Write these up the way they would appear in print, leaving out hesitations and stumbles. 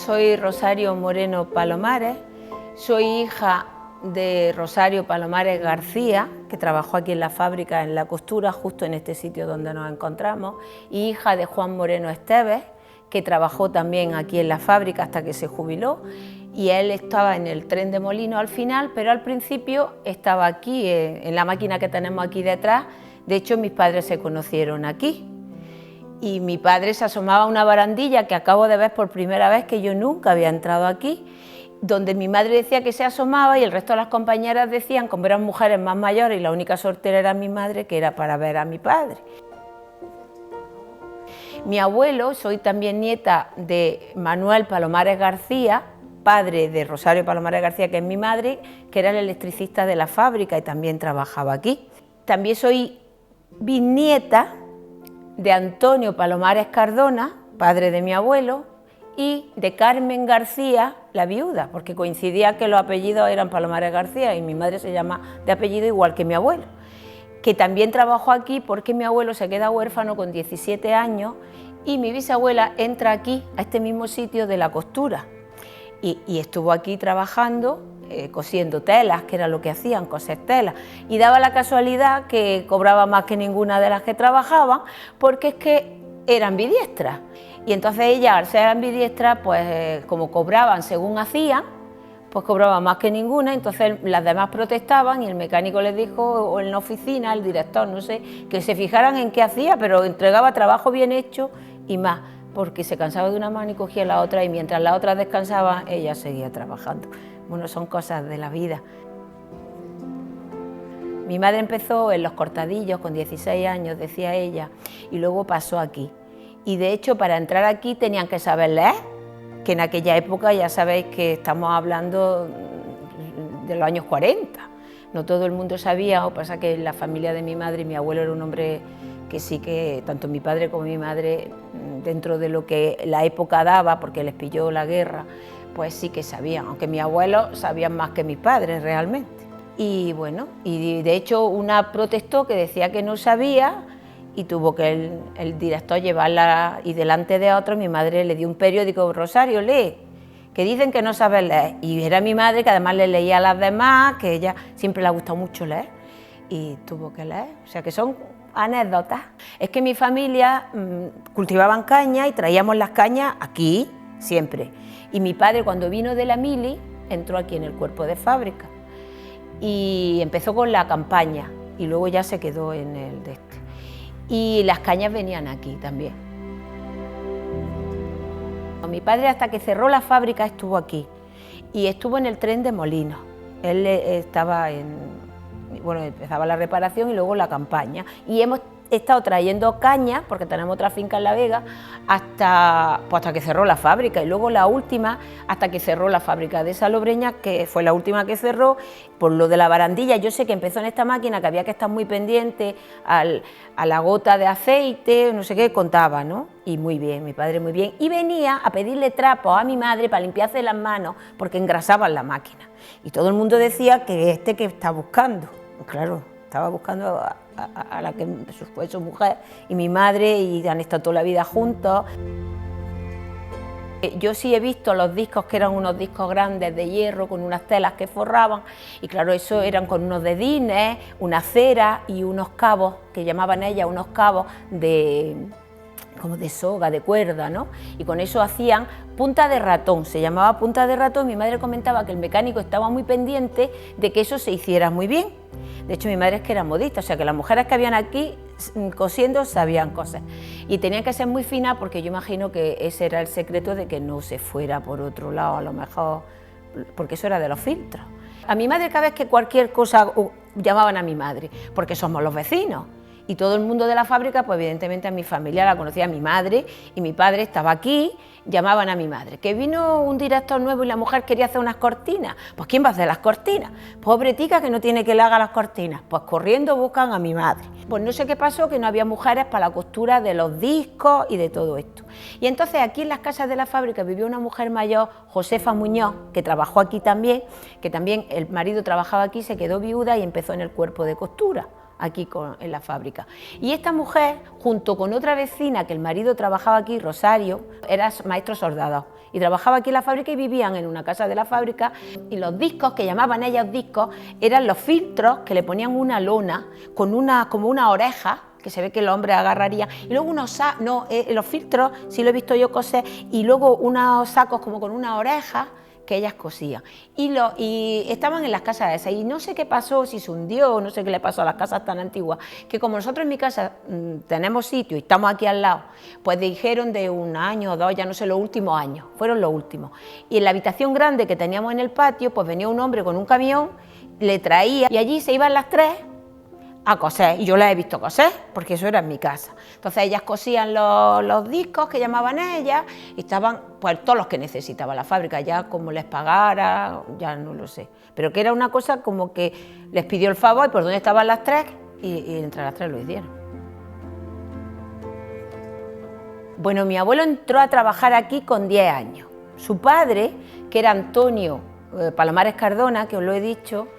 soy Rosario Moreno Palomares, soy hija de Rosario Palomares García, que trabajó aquí en la fábrica en la costura, justo en este sitio donde nos encontramos, y hija de Juan Moreno Esteves, que trabajó también aquí en la fábrica hasta que se jubiló, y él estaba en el tren de molino al final, pero al principio estaba aquí, en la máquina que tenemos aquí detrás. De hecho, mis padres se conocieron aquí. Y mi padre se asomaba a una barandilla que acabo de ver por primera vez, que yo nunca había entrado aquí, donde mi madre decía que se asomaba y el resto de las compañeras decían, como eran mujeres más mayores y la única soltera era mi madre, que era para ver a mi padre. Mi abuelo, soy también nieta de Manuel Palomares García, padre de Rosario Palomares García, que es mi madre, que era el electricista de la fábrica y también trabajaba aquí. También soy bisnieta de Antonio Palomares Cardona, padre de mi abuelo, y de Carmen García, la viuda, porque coincidía que los apellidos eran Palomares García y mi madre se llama de apellido igual que mi abuelo, que también trabajó aquí porque mi abuelo se queda huérfano con 17 años y mi bisabuela entra aquí, a este mismo sitio de la costura, y estuvo aquí trabajando, cosiendo telas, que era lo que hacían, coser telas, y daba la casualidad que cobraba más que ninguna de las que trabajaban, porque es que era ambidiestra, y entonces ella, al ser ambidiestra, pues como cobraban según hacían, pues cobraba más que ninguna, entonces las demás protestaban y el mecánico les dijo, o en la oficina, el director, no sé, que se fijaran en qué hacía, pero entregaba trabajo bien hecho y más, porque se cansaba de una mano y cogía la otra, y mientras la otra descansaba, ella seguía trabajando. Bueno, son cosas de la vida. Mi madre empezó en los cortadillos con 16 años, decía ella, y luego pasó aquí. Y de hecho, para entrar aquí tenían que saber leer, que en aquella época ya sabéis que estamos hablando de los años 40. No todo el mundo sabía, o pasa que la familia de mi madre y mi abuelo era un hombre que sí que, tanto mi padre como mi madre, dentro de lo que la época daba, porque les pilló la guerra, pues sí que sabían, aunque mis abuelos sabían más que mis padres realmente. Y bueno, y de hecho una protestó que decía que no sabía y tuvo que el director llevarla, y delante de otro mi madre le dio un periódico, Rosario, lee, que dicen que no sabes leer, y era mi madre que además le leía a las demás, que ella siempre le ha gustado mucho leer, y tuvo que leer, o sea que son anécdotas. Es que mi familia cultivaban caña y traíamos las cañas aquí, siempre. Y mi padre, cuando vino de la mili, entró aquí en el cuerpo de fábrica y empezó con la campaña y luego ya se quedó en el de este. Y las cañas venían aquí también. Mi padre, hasta que cerró la fábrica, estuvo aquí y estuvo en el tren de molinos. Él estaba bueno, empezaba la reparación y luego la campaña, y hemos estado trayendo caña, porque tenemos otra finca en La Vega, hasta que cerró la fábrica, y luego la última, hasta que cerró la fábrica de Salobreña, que fue la última que cerró, por lo de la barandilla. Yo sé que empezó en esta máquina, que había que estar muy pendiente a la gota de aceite, no sé qué, contaba, ¿no? Y muy bien, mi padre muy bien, y venía a pedirle trapos a mi madre para limpiarse las manos, porque engrasaban la máquina, y todo el mundo decía que que está buscando. Claro, estaba buscando a la que fue su mujer y mi madre, y han estado toda la vida juntos. Yo sí he visto los discos, que eran unos discos grandes de hierro con unas telas que forraban, y claro, eso eran con unos dedines, una cera y unos cabos, que llamaban ellas unos cabos como de soga, de cuerda, ¿no? Y con eso hacían punta de ratón, se llamaba punta de ratón. Mi madre comentaba que el mecánico estaba muy pendiente de que eso se hiciera muy bien. De hecho, mi madre es que era modista, o sea que las mujeres que habían aquí cosiendo sabían cosas. Y tenían que ser muy finas, porque yo imagino que ese era el secreto de que no se fuera por otro lado, a lo mejor, porque eso era de los filtros. A mi madre, cada vez que cualquier cosa, llamaban a mi madre, porque somos los vecinos. Y todo el mundo de la fábrica, pues evidentemente a mi familia la conocía mi madre, y mi padre estaba aquí, llamaban a mi madre. Que vino un director nuevo y la mujer quería hacer unas cortinas. Pues ¿quién va a hacer las cortinas? Pobre tica, que no tiene que le haga las cortinas. Pues corriendo buscan a mi madre. Pues no sé qué pasó, que no había mujeres para la costura de los discos y de todo esto. Y entonces aquí en las casas de la fábrica vivió una mujer mayor, Josefa Muñoz, que trabajó aquí también, que también el marido trabajaba aquí, se quedó viuda y empezó en el cuerpo de costura. aquí en la fábrica. Y esta mujer, junto con otra vecina que el marido trabajaba aquí, Rosario, era maestro soldador, y trabajaba aquí en la fábrica y vivían en una casa de la fábrica, y los discos, que llamaban ellos discos, eran los filtros que le ponían una lona con como una oreja, que se ve que el hombre agarraría, y luego los filtros, sí lo he visto yo coser, y luego unos sacos como con una oreja que ellas cosían, y estaban en las casas esas, y no sé qué pasó, si se hundió, no sé qué le pasó a las casas tan antiguas, que como nosotros en mi casa tenemos sitio y estamos aquí al lado, pues dijeron de un año o dos, ya no sé, los últimos años, fueron los últimos, y en la habitación grande que teníamos en el patio, pues venía un hombre con un camión, le traía, y allí se iban las tres a coser, y yo las he visto coser, porque eso era en mi casa. Entonces ellas cosían los discos que llamaban ellas, y estaban pues todos los que necesitaba la fábrica, ya como les pagara, ya no lo sé, pero que era una cosa como que les pidió el favor, y por dónde estaban las tres, y entre las tres lo hicieron. Bueno, mi abuelo entró a trabajar aquí con 10 años. Su padre, que era Antonio Palomares Cardona, que os lo he dicho,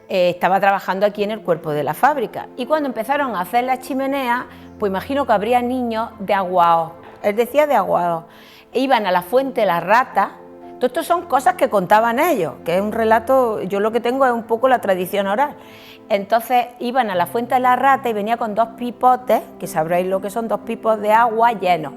estaba trabajando aquí en el cuerpo de la fábrica, y cuando empezaron a hacer las chimeneas, pues imagino que habría niños de Aguao, él decía de Aguao, e iban a la fuente de la rata. Todo esto son cosas que contaban ellos, que es un relato, yo lo que tengo es un poco la tradición oral. Entonces iban a la fuente de la rata y venía con 2 pipotes, que sabréis lo que son 2 pipos de agua llenos,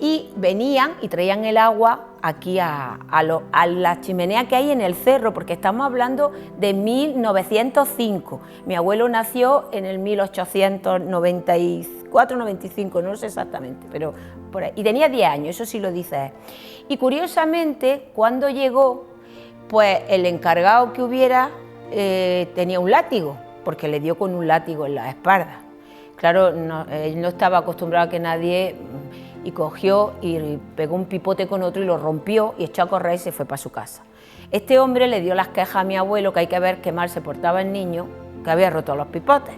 y venían y traían el agua aquí a la chimenea que hay en el cerro, porque estamos hablando de 1905. Mi abuelo nació en el 1894-95, no lo sé exactamente, pero por ahí. Y tenía 10 años, eso sí lo dice él. Y curiosamente, cuando llegó, pues el encargado que hubiera tenía un látigo, porque le dio con un látigo en la espalda. Claro, él no estaba acostumbrado a que nadie... y cogió y pegó un pipote con otro y lo rompió y echó a correr y se fue para su casa. Este hombre le dio las quejas a mi abuelo, que hay que ver qué mal se portaba el niño, que había roto los pipotes.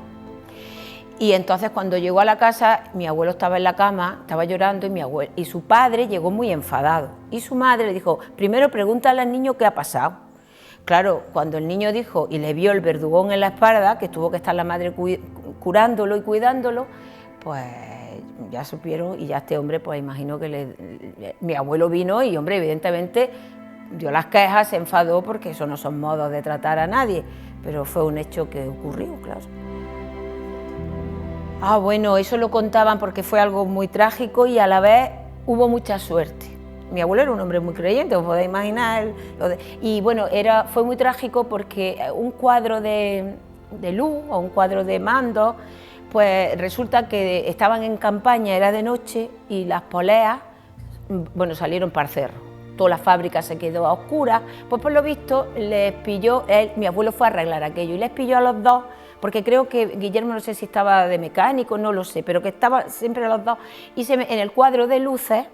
Y entonces cuando llegó a la casa, mi abuelo estaba en la cama, estaba llorando, y su padre llegó muy enfadado. Y su madre le dijo, primero pregúntale al niño qué ha pasado. Claro, cuando el niño dijo y le vio el verdugón en la espalda, que tuvo que estar la madre curándolo y cuidándolo, pues ya supieron, y ya este hombre, pues imagino que mi abuelo vino y, hombre, evidentemente dio las quejas, se enfadó, porque eso no son modos de tratar a nadie, pero fue un hecho que ocurrió, claro. Bueno, eso lo contaban porque fue algo muy trágico y a la vez hubo mucha suerte. Mi abuelo era un hombre muy creyente, os podéis imaginar, y bueno, fue muy trágico porque un cuadro de luz o un cuadro de mando, pues resulta que estaban en campaña, era de noche, y las poleas, bueno, salieron para el cerro. Toda la fábrica se quedó a oscuras, pues por lo visto les pilló, mi abuelo fue a arreglar aquello y les pilló a los dos, porque creo que Guillermo, no sé si estaba de mecánico, no lo sé, pero que estaba siempre los dos, y en el cuadro de luces.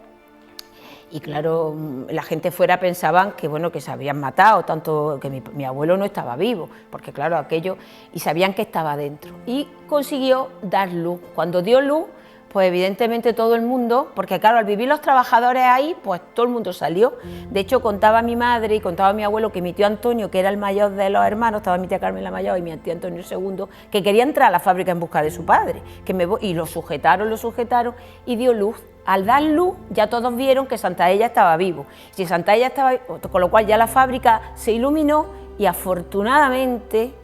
Y claro, la gente fuera pensaban que, bueno, que se habían matado, tanto que mi abuelo no estaba vivo, porque claro, aquello, y sabían que estaba dentro. Y consiguió dar luz. Cuando dio luz, pues evidentemente todo el mundo, porque claro, al vivir los trabajadores ahí, pues todo el mundo salió. De hecho, contaba mi madre y contaba mi abuelo que mi tío Antonio, que era el mayor de los hermanos, estaba mi tía Carmen la mayor y mi tío Antonio el segundo, que quería entrar a la fábrica en busca de su padre, y lo sujetaron y dio luz. Al dar luz ya todos vieron que Santaella estaba vivo. Si Santaella estaba vivo, con lo cual ya la fábrica se iluminó y afortunadamente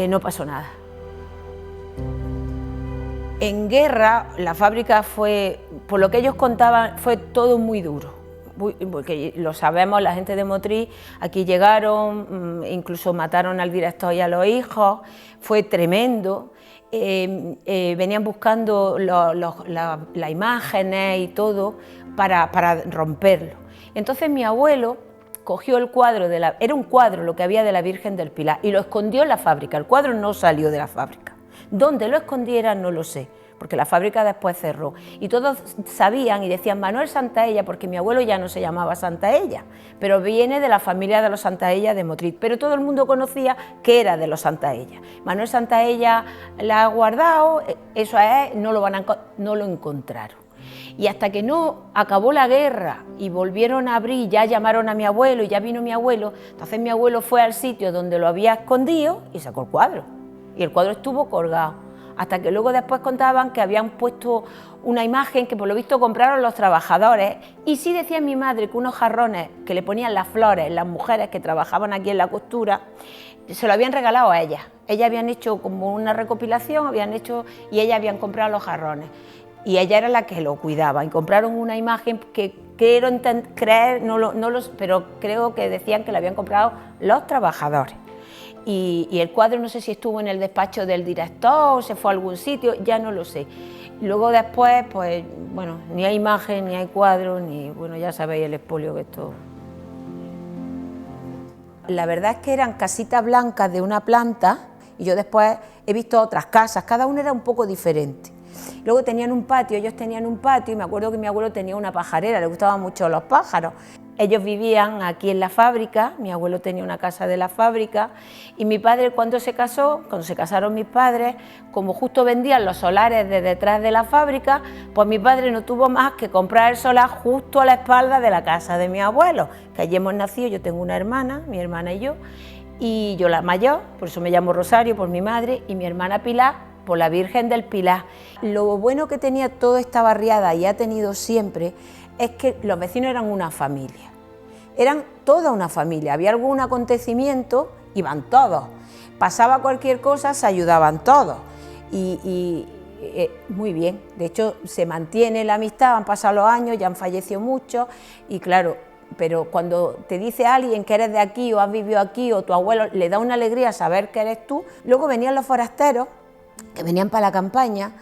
no pasó nada. En guerra la fábrica fue, por lo que ellos contaban, fue todo muy duro. Porque lo sabemos, la gente de Motril, aquí llegaron, incluso mataron al director y a los hijos, fue tremendo. Venían buscando las imágenes y todo para romperlo. Entonces mi abuelo cogió el cuadro, era un cuadro lo que había de la Virgen del Pilar, y lo escondió en la fábrica. El cuadro no salió de la fábrica. ¿Dónde lo escondiera? No lo sé, porque la fábrica después cerró. Y todos sabían y decían Manuel Santaella, porque mi abuelo ya no se llamaba Santaella, pero viene de la familia de los Santaella de Motril. Pero todo el mundo conocía que era de los Santaella. Manuel Santaella la ha guardado, eso es, no lo encontraron. Y hasta que no acabó la guerra y volvieron a abrir, ya llamaron a mi abuelo y ya vino mi abuelo, entonces mi abuelo fue al sitio donde lo había escondido y sacó el cuadro. Y el cuadro estuvo colgado hasta que luego después contaban que habían puesto una imagen que por lo visto compraron los trabajadores, y sí decía mi madre que unos jarrones que le ponían las flores, las mujeres que trabajaban aquí en la costura, se lo habían regalado a ellas. Ellas habían hecho como una recopilación, y ellas habían comprado los jarrones. Y ella era la que lo cuidaba, y compraron una imagen que quiero creer, pero creo que decían que la habían comprado los trabajadores. Y el cuadro no sé si estuvo en el despacho del director o se fue a algún sitio, ya no lo sé. Luego después, pues bueno, ni hay imagen, ni hay cuadro, ni, bueno, ya sabéis el expolio que esto... La verdad es que eran casitas blancas de una planta, y yo después he visto otras casas, cada una era un poco diferente. Luego tenían un patio, ellos tenían un patio, y me acuerdo que mi abuelo tenía una pajarera, le gustaban mucho los pájaros. Ellos vivían aquí en la fábrica, mi abuelo tenía una casa de la fábrica, y mi padre cuando se casaron mis padres, como justo vendían los solares de detrás de la fábrica, pues mi padre no tuvo más que comprar el solar justo a la espalda de la casa de mi abuelo, que allí hemos nacido. Yo tengo una hermana, mi hermana y yo la mayor, por eso me llamo Rosario, por mi madre, y mi hermana Pilar, por la Virgen del Pilar. Lo bueno que tenía toda esta barriada, y ha tenido siempre, es que los vecinos eran una familia, eran toda una familia. Había algún acontecimiento, iban todos, pasaba cualquier cosa, se ayudaban todos, y muy bien. De hecho se mantiene la amistad, han pasado los años, ya han fallecido muchos, y claro, pero cuando te dice alguien que eres de aquí o has vivido aquí o tu abuelo, le da una alegría saber que eres tú. Luego venían los forasteros que venían para la campaña,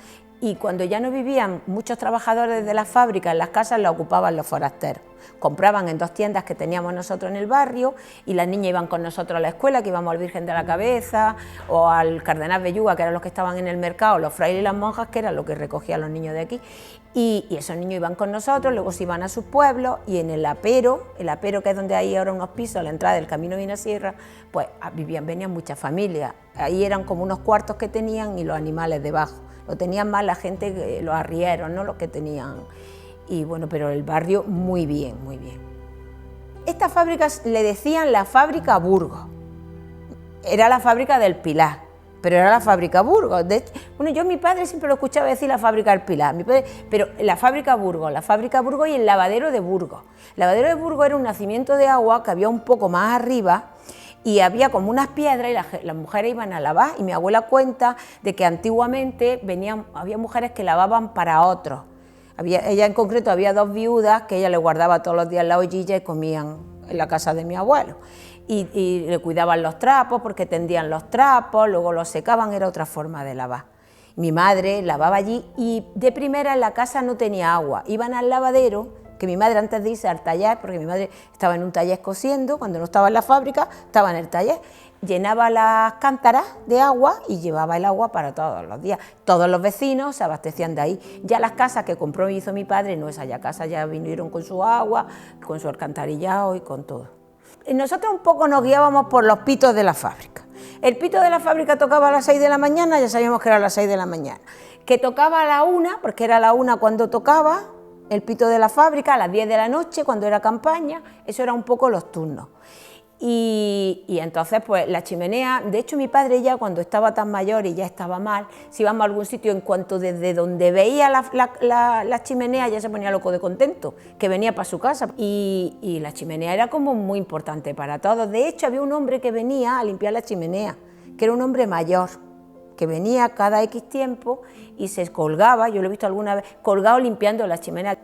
y cuando ya no vivían muchos trabajadores de las fábricas, las casas las ocupaban los forasteros. Compraban en 2 tiendas que teníamos nosotros en el barrio, y las niñas iban con nosotros a la escuela, que íbamos al Virgen de la Cabeza o al Cardenal Belluga, que eran los que estaban en el mercado, los frailes y las monjas, que eran los que recogían los niños de aquí, y esos niños iban con nosotros, luego se iban a sus pueblos, y en el apero que es donde hay ahora unos pisos a la entrada del Camino Minasierra, pues venían muchas familias. Ahí eran como unos cuartos que tenían, y los animales debajo. Lo tenían más la gente, los arrieros, ¿no?, los que tenían. Y bueno, pero el barrio muy bien, muy bien. Esta fábrica le decían la fábrica Burgos. Era la fábrica del Pilar, pero era la fábrica Burgos. Bueno, yo a mi padre siempre lo escuchaba decir la fábrica del Pilar, pero la fábrica Burgos y el lavadero de Burgos. El lavadero de Burgos era un nacimiento de agua que había un poco más arriba, y había como unas piedras, y las mujeres iban a lavar, y mi abuela cuenta de que antiguamente había mujeres que lavaban para otros. Ella en concreto, había 2 viudas que ella le guardaba todos los días la ollilla y comían en la casa de mi abuelo. Y le cuidaban los trapos, porque tendían los trapos, luego los secaban, era otra forma de lavar. Mi madre lavaba allí, y de primera en la casa no tenía agua, iban al lavadero, que mi madre, antes de irse al taller, porque mi madre estaba en un taller cosiendo, cuando no estaba en la fábrica, estaba en el taller, llenaba las cántaras de agua y llevaba el agua para todos los días. Todos los vecinos se abastecían de ahí. Ya las casas que compró y hizo mi padre, no, esas ya casas ya vinieron con su agua, con su alcantarillado y con todo. Y nosotros un poco nos guiábamos por los pitos de la fábrica. El pito de la fábrica tocaba a las 6 de la mañana, ya sabíamos que era a las 6 de la mañana. Que tocaba a la 1, porque era la 1 cuando tocaba el pito de la fábrica, a las 10 de la noche cuando era campaña. Eso eran un poco los turnos. Y entonces pues la chimenea, de hecho mi padre ya cuando estaba tan mayor y ya estaba mal, si íbamos a algún sitio, en cuanto desde donde veía la chimenea ya se ponía loco de contento, que venía para su casa, y la chimenea era como muy importante para todos. De hecho había un hombre que venía a limpiar la chimenea, que era un hombre mayor, que venía cada X tiempo y se colgaba, yo lo he visto alguna vez, colgado limpiando la chimenea.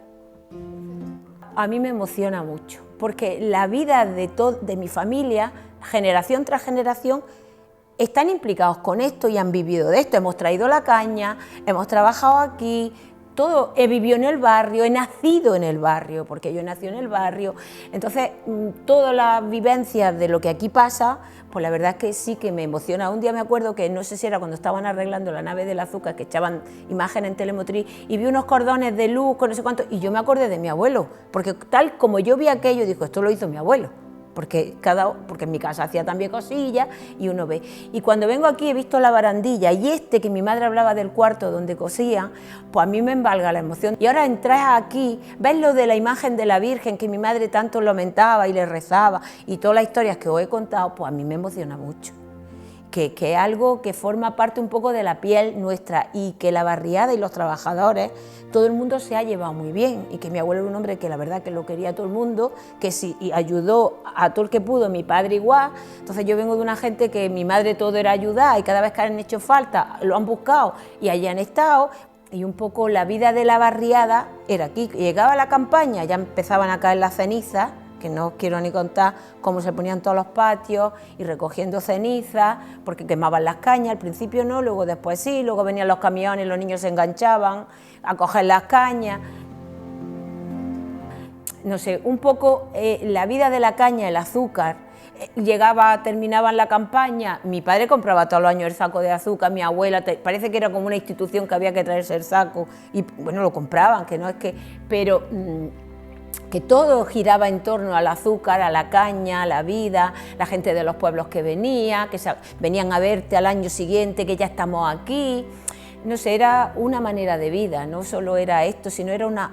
A mí me emociona mucho, porque la vida de mi familia, generación tras generación, están implicados con esto y han vivido de esto. Hemos traído la caña, hemos trabajado aquí, todo. He vivido en el barrio, he nacido en el barrio, porque yo he nacido en el barrio. Entonces, todas las vivencias de lo que aquí pasa, pues la verdad es que sí que me emociona. Un día me acuerdo que, no sé si era cuando estaban arreglando la nave del azúcar, que echaban imágenes en telemotriz, y vi unos cordones de luz con no sé cuánto, y yo me acordé de mi abuelo, porque tal como yo vi aquello, digo, esto lo hizo mi abuelo. Porque en mi casa hacía también cosillas, y uno ve. Y cuando vengo aquí he visto la barandilla, y que mi madre hablaba del cuarto donde cosían, pues a mí me embarga la emoción. Y ahora entras aquí, ves lo de la imagen de la Virgen, que mi madre tanto lamentaba y le rezaba, y todas las historias que os he contado, pues a mí me emociona mucho. que es algo que forma parte un poco de la piel nuestra y que la barriada y los trabajadores, todo el mundo se ha llevado muy bien y que mi abuelo era un hombre que la verdad que lo quería a todo el mundo, que sí, y ayudó a todo el que pudo, mi padre igual. Entonces yo vengo de una gente que mi madre todo era ayudar y cada vez que han hecho falta lo han buscado y allí han estado. Y un poco la vida de la barriada era aquí, llegaba la campaña, ya empezaban a caer las cenizas, que no os quiero ni contar cómo se ponían todos los patios y recogiendo cenizas, porque quemaban las cañas, al principio no, luego después sí, luego venían los camiones, los niños se enganchaban a coger las cañas. No sé, un poco la vida de la caña, el azúcar, terminaban la campaña, mi padre compraba todos los años el saco de azúcar, mi abuela, parece que era como una institución que había que traerse el saco, y bueno, lo compraban, que no es que, pero que todo giraba en torno al azúcar, a la caña, a la vida, la gente de los pueblos que venía, venían a verte al año siguiente, que ya estamos aquí, no sé, era una manera de vida, no solo era esto, sino era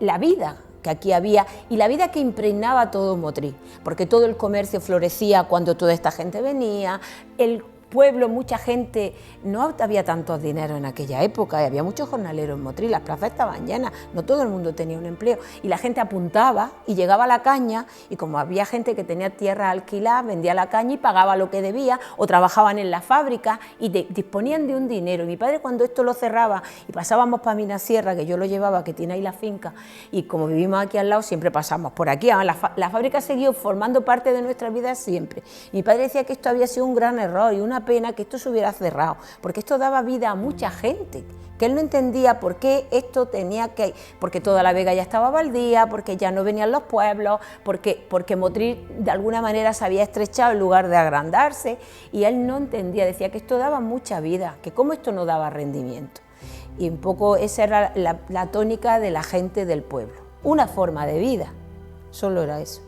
la vida que aquí había y la vida que impregnaba todo Motril, porque todo el comercio florecía cuando toda esta gente venía, el pueblo, mucha gente, no había tantos dinero en aquella época, había muchos jornaleros en Motril, las plazas estaban llenas, no todo el mundo tenía un empleo y la gente apuntaba y llegaba a la caña y como había gente que tenía tierra alquilada, vendía la caña y pagaba lo que debía o trabajaban en la fábrica y disponían de un dinero. Y mi padre cuando esto lo cerraba y pasábamos para Minasierra, que yo lo llevaba, que tiene ahí la finca y como vivimos aquí al lado siempre pasamos por aquí, la fábrica siguió formando parte de nuestra vida siempre. Mi padre decía que esto había sido un gran error y una pena que esto se hubiera cerrado, porque esto daba vida a mucha gente, que él no entendía por qué esto tenía que, porque toda la Vega ya estaba baldía, porque ya no venían los pueblos, porque Motril de alguna manera se había estrechado en lugar de agrandarse, y él no entendía, decía que esto daba mucha vida, que cómo esto no daba rendimiento. Y un poco esa era la tónica de la gente del pueblo, una forma de vida, solo era eso.